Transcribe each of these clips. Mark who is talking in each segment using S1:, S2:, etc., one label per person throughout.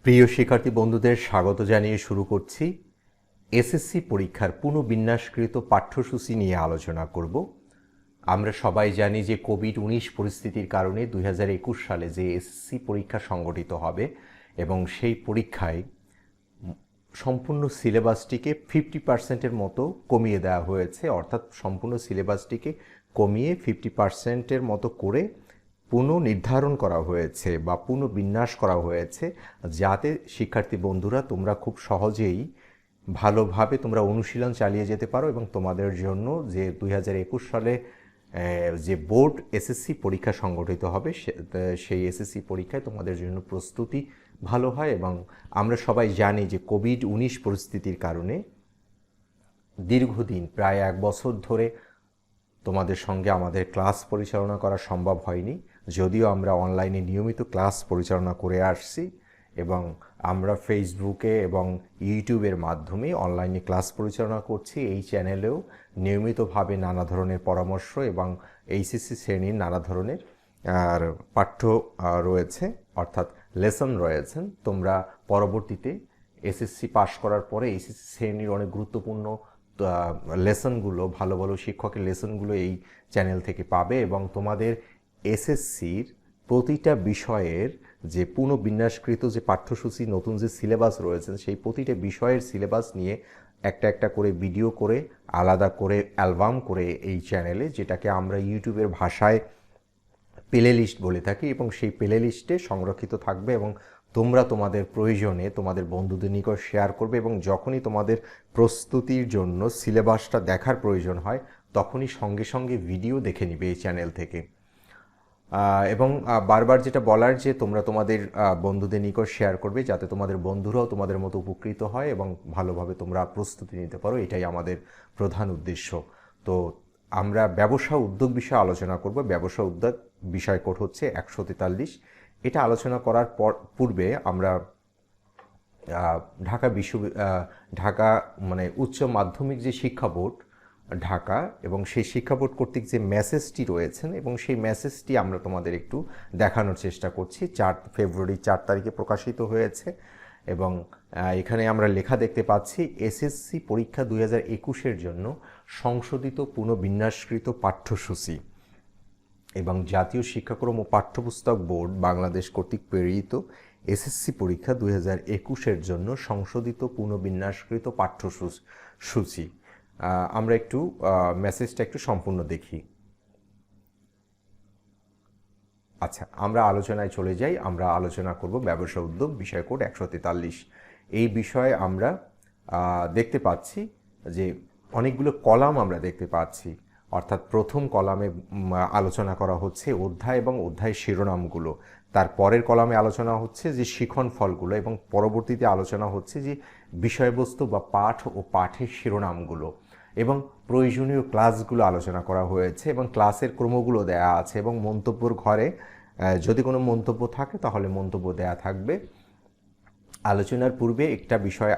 S1: প্রিয় শিক্ষার্থী বন্ধুদের স্বাগত জানিয়ে শুরু করছি। এসএসসি পরীক্ষার পুনর্বিন্যাসকৃত পাঠ্যসূচি নিয়ে আলোচনা করব। আমরা সবাই জানি যে কোভিড-19 পরিস্থিতির কারণে 2021 সালে যে এসএসসি পরীক্ষা সংগঠিত হবে এবং সেই পরীক্ষায় সম্পূর্ণ সিলেবাসটিকে 50% মতো কমিয়ে দেওয়া হয়েছে, অর্থাৎ সম্পূর্ণ সিলেবাসটিকে কমিয়ে 50% মতো করে পুনর্নির্ধারণ করা হয়েছে বা পুনর্বিন্যাস করা হয়েছে, যাতে শিক্ষার্থী বন্ধুরা তোমরা খুব সহজেই ভালোভাবে তোমরা অনুশীলন চালিয়ে যেতে পারো এবং তোমাদের জন্য যে 2021 সালে যে বোর্ড এসএসসি পরীক্ষা সংগঠিত হবে সেই এসএসসি পরীক্ষায় তোমাদের জন্য প্রস্তুতি ভালো হয়। এবং আমরা সবাই জানি যে কোভিড-19 পরিস্থিতির কারণে দীর্ঘদিন প্রায় 1 বছর ধরে তোমাদের সঙ্গে আমাদের ক্লাস পরিচালনা করা সম্ভব হয়নি, যদিও আমরা অনলাইনে নিয়মিত ক্লাস পরিচালনা করে আসছি এবং আমরা ফেসবুকে এবং ইউটিউবের মাধ্যমে অনলাইনে ক্লাস পরিচালনা করছি। এই চ্যানেলেও নিয়মিতভাবে নানা ধরনের পরামর্শ এবং এইচএসসি শ্রেণীর নানা ধরনের পাঠ্য রয়েছে, অর্থাৎ লেসন রয়েছেন। তোমরা পরবর্তীতে এসএসসি পাশ করার পরে এইচএসসি শ্রেণীর অনেক গুরুত্বপূর্ণ লেসনগুলো, ভালো ভালো শিক্ষকের লেসনগুলো এই চ্যানেল থেকে পাবে এবং তোমাদের এসএসসির প্রতিটা বিষয়ের যে পুনর্বিন্যাসকৃত যে পাঠ্যসূচি, নতুন যে সিলেবাস রয়েছে, সেই প্রতিটা বিষয়ের সিলেবাস নিয়ে একটা একটা করে ভিডিও করে আলাদা করে অ্যালবাম করে এই চ্যানেলে, যেটাকে আমরা ইউটিউবের ভাষায় প্লে লিস্ট বলে থাকি, এবং সেই প্লে লিস্টে সংরক্ষিত থাকবে এবং তোমরা তোমাদের প্রয়োজনে তোমাদের বন্ধুদের নিকট শেয়ার করবে এবং যখনই তোমাদের প্রস্তুতির জন্য সিলেবাসটা দেখার প্রয়োজন হয় তখনই সঙ্গে সঙ্গে ভিডিও দেখে নিবে এই চ্যানেল থেকে। এবং বারবার যেটা বলার যে তোমরা তোমাদের বন্ধুদের নিকট শেয়ার করবে, যাতে তোমাদের বন্ধুরাও তোমাদের মতো উপকৃত হয় এবং ভালোভাবে তোমরা প্রস্তুতি নিতে পারো, এটাই আমাদের প্রধান উদ্দেশ্য। তো আমরা ব্যবসা উদ্যোগ বিষয়ে আলোচনা করব। ব্যবসা উদ্যোগ বিষয় কোড হচ্ছে 143। এটা আলোচনা করার পূর্বে আমরা ঢাকা মানে উচ্চ মাধ্যমিক যে শিক্ষা বোর্ড ঢাকা এবং সেই শিক্ষা বোর্ড কর্তৃক যে মেসেজটি রয়েছেন এবং সেই মেসেজটি আমরা তোমাদের একটু দেখানোর চেষ্টা করছি। 4 ফেব্রুয়ারি 4 তারিখে প্রকাশিত হয়েছে এবং এখানে আমরা লেখা দেখতে পাচ্ছি, এসএসসি পরীক্ষা 2021-এর জন্য সংশোধিত পুনর্বিন্যাসকৃত পাঠ্যসূচি এবং জাতীয় শিক্ষাক্রম ও পাঠ্যপুস্তক বোর্ড বাংলাদেশ কর্তৃক প্রেরিত এসএসসি পরীক্ষা 2021-এর জন্য সংশোধিত পুনর্বিন্যাসকৃত পাঠ্যসূচি। আমরা একটু মেসেজটা একটু সম্পূর্ণ দেখি। আচ্ছা, আমরা আলোচনায় চলে যাই। আমরা আলোচনা করব ব্যবসা উদ্যোগ বিষয় কোড 143। এই বিষয়ে আমরা দেখতে পাচ্ছি যে অনেকগুলো কলাম আমরা দেখতে পাচ্ছি, অর্থাৎ প্রথম কলামে আলোচনা করা হচ্ছে অধ্যায় এবং অধ্যায় শিরোনামগুলো, তার পরের কলামে আলোচনা হচ্ছে যে শিখন ফলগুলো এবং পরবর্তীতে আলোচনা হচ্ছে যে বিষয়বস্তু বা পাঠ ও পাঠের শিরোনামগুলো এবং প্রয়োজনীয় ক্লাসগুলো আলোচনা করা হয়েছে এবং ক্লাসের ক্রমগুলো দেয়া আছে এবং মন্তব্যর ঘরে যদি কোনো মন্তব্য থাকে তাহলে মন্তব্য দেয়া থাকবে। আলোচনার পূর্বে একটা বিষয়ে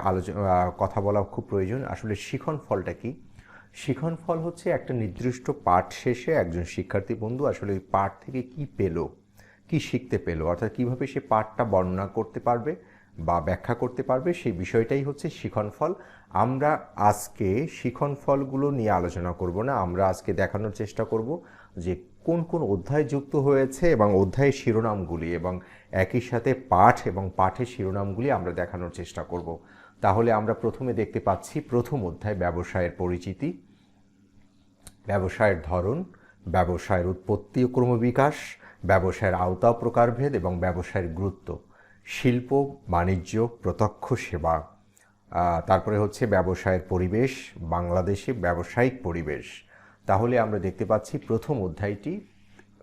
S1: কথা বলা খুব প্রয়োজন। আসলে শিখন ফলটা কি? শিখন ফল হচ্ছে একটা নির্দিষ্ট পাঠ শেষে একজন শিক্ষার্থী বন্ধু আসলে ওই পাঠ থেকে কি পেল, কি শিখতে পেল, অর্থাৎ কীভাবে সে পাঠটা বর্ণনা করতে পারবে বা ব্যাখ্যা করতে পারবে, সেই বিষয়টাই হচ্ছে শিখন ফল। আমরা আজকে শিখন ফলগুলো নিয়ে আলোচনা করব না, আমরা আজকে দেখানোর চেষ্টা করব যে কোন কোন অধ্যায় যুক্ত হয়েছে এবং অধ্যায়ের শিরোনামগুলি এবং একই সাথে পাঠ এবং পাঠের শিরোনামগুলি আমরা দেখানোর চেষ্টা করব। তাহলে আমরা প্রথমে দেখতে পাচ্ছি প্রথম অধ্যায় ব্যবসায়ের পরিচিতি, ব্যবসায়ের ধরন, ব্যবসায়ের উৎপত্তি ও ক্রমবিকাশ, ব্যবসায়ের আওতা প্রকারভেদ এবং ব্যবসায়ের গুরুত্ব, শিল্প বাণিজ্য প্রত্যক্ষ সেবা, তারপরে হচ্ছে ব্যবসায়ের পরিবেশ, বাংলাদেশে ব্যবসায়িক পরিবেশ। তাহলে আমরা দেখতে পাচ্ছি প্রথম অধ্যায়টি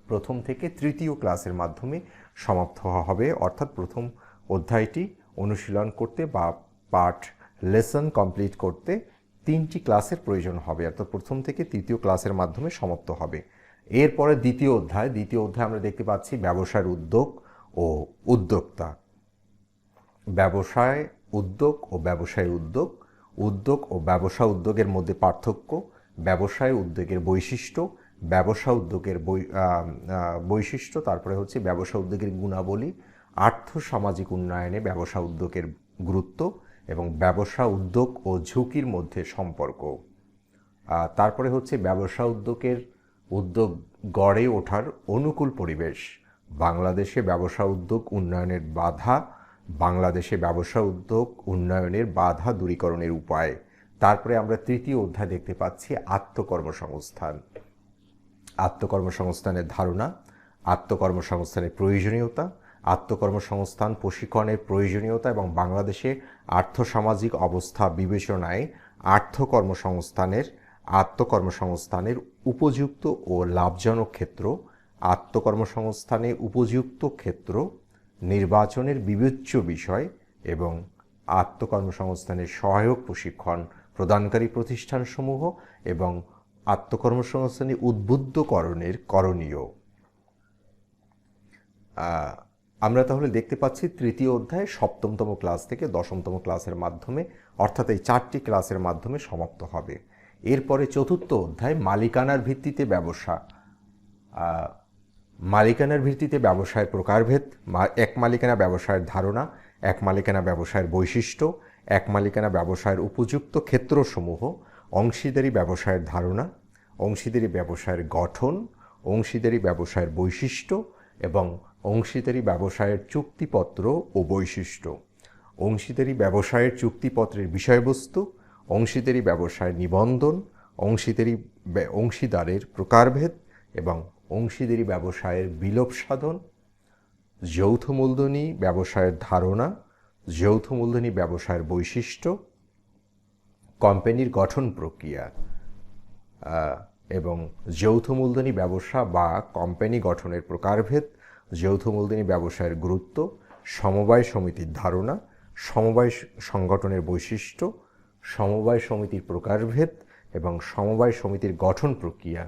S1: প্রথম থেকে তৃতীয় ক্লাসের মাধ্যমে সমাপ্ত হবে, অর্থাৎ প্রথম অধ্যায়টি অনুশীলন করতে বা পাঠ লেসন কমপ্লিট করতে 3টি ক্লাসের প্রয়োজন হবে, অর্থাৎ প্রথম থেকে তৃতীয় ক্লাসের মাধ্যমে সমাপ্ত হবে। এরপরে দ্বিতীয় অধ্যায় আমরা দেখতে পাচ্ছি ব্যবসায়ের উদ্যোগ ও উদ্যোক্তা, ব্যবসায় উদ্যোগ ও ব্যবসায় উদ্যোগ ও ব্যবসা উদ্যোগের মধ্যে পার্থক্য, ব্যবসায় উদ্যোগের বৈশিষ্ট্য, ব্যবসা উদ্যোগের বৈশিষ্ট্য, তারপরে হচ্ছে ব্যবসা উদ্যোগের গুণাবলী, আর্থসামাজিক উন্নয়নে ব্যবসা উদ্যোগের গুরুত্ব এবং ব্যবসা উদ্যোগ ও ঝুঁকির মধ্যে সম্পর্ক। তারপরে হচ্ছে ব্যবসা উদ্যোগ গড়ে ওঠার অনুকূল পরিবেশ, বাংলাদেশে ব্যবসা উদ্যোগ উন্নয়নের বাধা, বাংলাদেশে ব্যবসা উদ্যোগ উন্নয়নের বাধা দূরীকরণের উপায়। তারপরে আমরা তৃতীয় অধ্যায় দেখতে পাচ্ছি আত্মকর্মসংস্থান। আত্মকর্মসংস্থানের ধারণা, আত্মকর্মসংস্থানের প্রয়োজনীয়তা, আত্মকর্মসংস্থান প্রশিক্ষণের প্রয়োজনীয়তা এবং বাংলাদেশে আর্থসামাজিক অবস্থা বিবেচনায় আত্মকর্মসংস্থানের উপযুক্ত ও লাভজনক ক্ষেত্র, আত্মকর্মসংস্থানে উপযুক্ত ক্ষেত্র নির্বাচনের বিবেচ্য বিষয় এবং আত্মকর্মসংস্থানের সহায়ক প্রশিক্ষণ প্রদানকারী প্রতিষ্ঠানসমূহ এবং আত্মকর্মসংস্থানে উদ্বুদ্ধকরণের করণীয়। আমরা তাহলে দেখতে পাচ্ছি তৃতীয় অধ্যায় সপ্তমতম ক্লাস থেকে দশমতম ক্লাসের মাধ্যমে, অর্থাৎ এই 4টি ক্লাসের মাধ্যমে সমাপ্ত হবে। এরপরে চতুর্থ অধ্যায় মালিকানার ভিত্তিতে ব্যবসা। মালিকানার ভিত্তিতে ব্যবসায়ের প্রকারভেদ, এক মালিকানা ব্যবসায়ের ধারণা, এক মালিকানা ব্যবসায়ের বৈশিষ্ট্য, এক মালিকানা ব্যবসায়ের উপযুক্ত ক্ষেত্রসমূহ, অংশীদারি ব্যবসায়ের ধারণা, অংশীদারি ব্যবসায়ের গঠন, অংশীদারি ব্যবসায়ের বৈশিষ্ট্য এবং অংশীদারি ব্যবসায়ের চুক্তিপত্র ও বৈশিষ্ট্য, অংশীদারি ব্যবসায়ের চুক্তিপত্রের বিষয়বস্তু, অংশীদারি ব্যবসায়ের নিবন্ধন, অংশীদারের প্রকারভেদ এবং অংশীদারি ব্যবসায়ের বিলোপ সাধন, যৌথ মূলধনী ব্যবসায়ের ধারণা, যৌথ মূলধনী ব্যবসায়ের বৈশিষ্ট্য, কোম্পানির গঠন প্রক্রিয়া এবং যৌথ মূলধনী ব্যবসা বা কোম্পানি গঠনের প্রকারভেদ, যৌথ মূলধনী ব্যবসায়ের গুরুত্ব, সমবায় সমিতির ধারণা, সমবায় সংগঠনের বৈশিষ্ট্য, সমবায় সমিতির প্রকারভেদ এবং সমবায় সমিতির গঠন প্রক্রিয়া,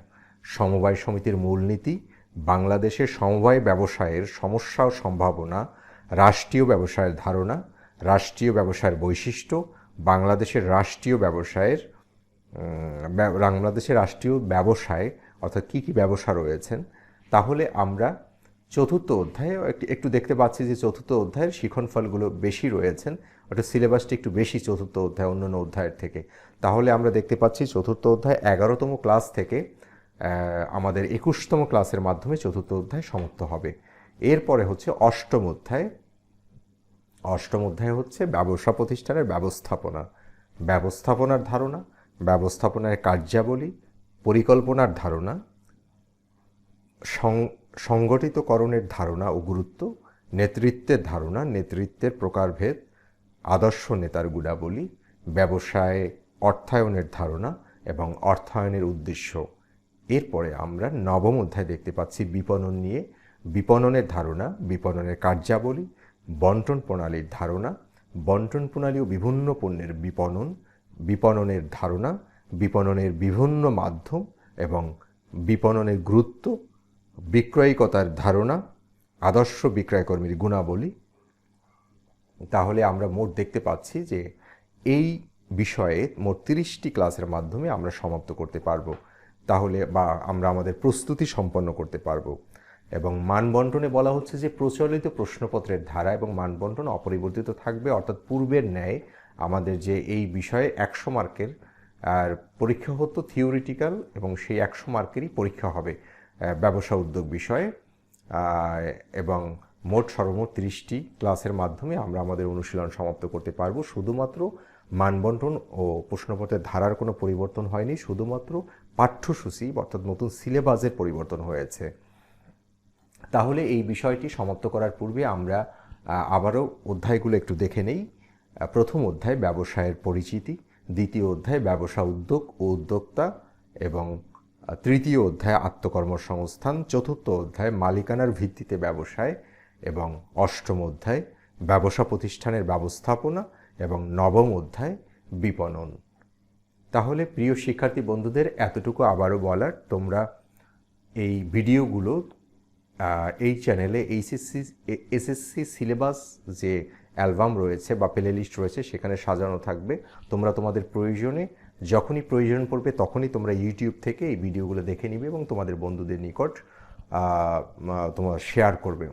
S1: সমবায় সমিতির মূলনীতি, বাংলাদেশের সমবায় ব্যবসায়ের সমস্যা ও সম্ভাবনা, রাষ্ট্রীয় ব্যবসায়ের ধারণা, রাষ্ট্রীয় ব্যবসায়ের বৈশিষ্ট্য, বাংলাদেশের রাষ্ট্রীয় ব্যবসায় অর্থাৎ কী কী ব্যবসা রয়েছেন। তাহলে আমরা চতুর্থ অধ্যায়ে একটু দেখতে পাচ্ছি যে চতুর্থ অধ্যায়ের শিক্ষণফলগুলো বেশি রয়েছেন, অর্থাৎ সিলেবাসটি একটু বেশি চতুর্থ অধ্যায় অন্যান্য অধ্যায়ের থেকে। তাহলে আমরা দেখতে পাচ্ছি চতুর্থ অধ্যায় 11তম ক্লাস থেকে আমাদের 21তম ক্লাসের মাধ্যমে চতুর্থ অধ্যায় সমাপ্ত হবে। এরপরে হচ্ছে অষ্টম অধ্যায়। অষ্টম অধ্যায় হচ্ছে ব্যবসা প্রতিষ্ঠানের ব্যবস্থাপনার ধারণা, ব্যবস্থাপনার কার্যাবলী, পরিকল্পনার ধারণা, সংগঠিতকরণের ধারণা ও গুরুত্ব, নেতৃত্বের ধারণা, নেতৃত্বের প্রকারভেদ, আদর্শ নেতার গুণাবলী, ব্যবসায় অর্থায়নের ধারণা এবং অর্থায়নের উদ্দেশ্য। এরপরে আমরা নবম অধ্যায় দেখতে পাচ্ছি বিপণন নিয়ে, বিপণনের ধারণা, বিপণনের কার্যাবলী, বন্টন প্রণালীর ধারণা, বন্টন প্রণালী ও বিভিন্ন পণ্যের বিপণনের ধারণা, বিপণনের বিভিন্ন মাধ্যম এবং বিপণনের গুরুত্ব, বিক্রয়িকতার ধারণা, আদর্শ বিক্রয়কর্মীর গুণাবলী। তাহলে আমরা মোট দেখতে পাচ্ছি যে এই বিষয়ে মোট 30টি ক্লাসের মাধ্যমে আমরা সমাপ্ত করতে পারবো, তাহলে বা আমরা আমাদের প্রস্তুতি সম্পন্ন করতে পারবো। এবং মানবন্টনে বলা হচ্ছে যে প্রচলিত প্রশ্নপত্রের ধারা এবং মানবন্টন অপরিবর্তিত থাকবে, অর্থাৎ পূর্বের ন্যায় আমাদের যে এই বিষয়ে 100 মার্কের আর পরীক্ষা হতো থিওরিটিক্যাল, এবং সেই 100 মার্কেরই পরীক্ষা হবে ব্যবসা উদ্যোগ বিষয়ে। এবং সর্বমোট 30টি ক্লাসের মাধ্যমে আমরা আমাদের অনুশীলন সমাপ্ত করতে পারবো। শুধুমাত্র মানবন্টন ও প্রশ্নপত্রের ধারার কোনো পরিবর্তন হয়নি, শুধুমাত্র পাঠ্যসূচি অর্থাৎ নতুন সিলেবাসের পরিবর্তন হয়েছে। তাহলে এই বিষয়টি সমাপ্ত করার পূর্বে আমরা আবারও অধ্যায়গুলো একটু দেখে নেই। প্রথম অধ্যায় ব্যবসায়ের পরিচিতি, দ্বিতীয় অধ্যায় ব্যবসা উদ্যোগ ও উদ্যোক্তা এবং তৃতীয় অধ্যায় আত্মকর্মসংস্থান, চতুর্থ অধ্যায় মালিকানার ভিত্তিতে ব্যবসায় এবং অষ্টম অধ্যায় ব্যবসা প্রতিষ্ঠানের ব্যবস্থাপনা এবং নবম অধ্যায় বিপণন। তাহলে প্রিয় শিক্ষার্থী বন্ধুদের এতটুকু আবারও বলার, তোমরা এই ভিডিওগুলো এই চ্যানেলে এসএসসি সিলেবাস যে অ্যালবাম রয়েছে বা প্লে লিস্ট রয়েছে সেখানে সাজানো থাকবে। তোমরা তোমাদের প্রয়োজনে যখনই প্রয়োজন পড়বে তখনই তোমরা ইউটিউব থেকে এই ভিডিওগুলো দেখে নিবে এবং তোমাদের বন্ধুদের নিকট তোমরা শেয়ার করবে।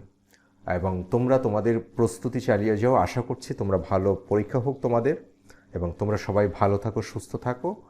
S1: এবং তোমরা তোমাদের প্রস্তুতি চালিয়ে যাও। আশা করছি তোমরা ভালো পরীক্ষা হোক তোমাদের, এবং তোমরা সবাই ভালো থাকো, সুস্থ থাকো।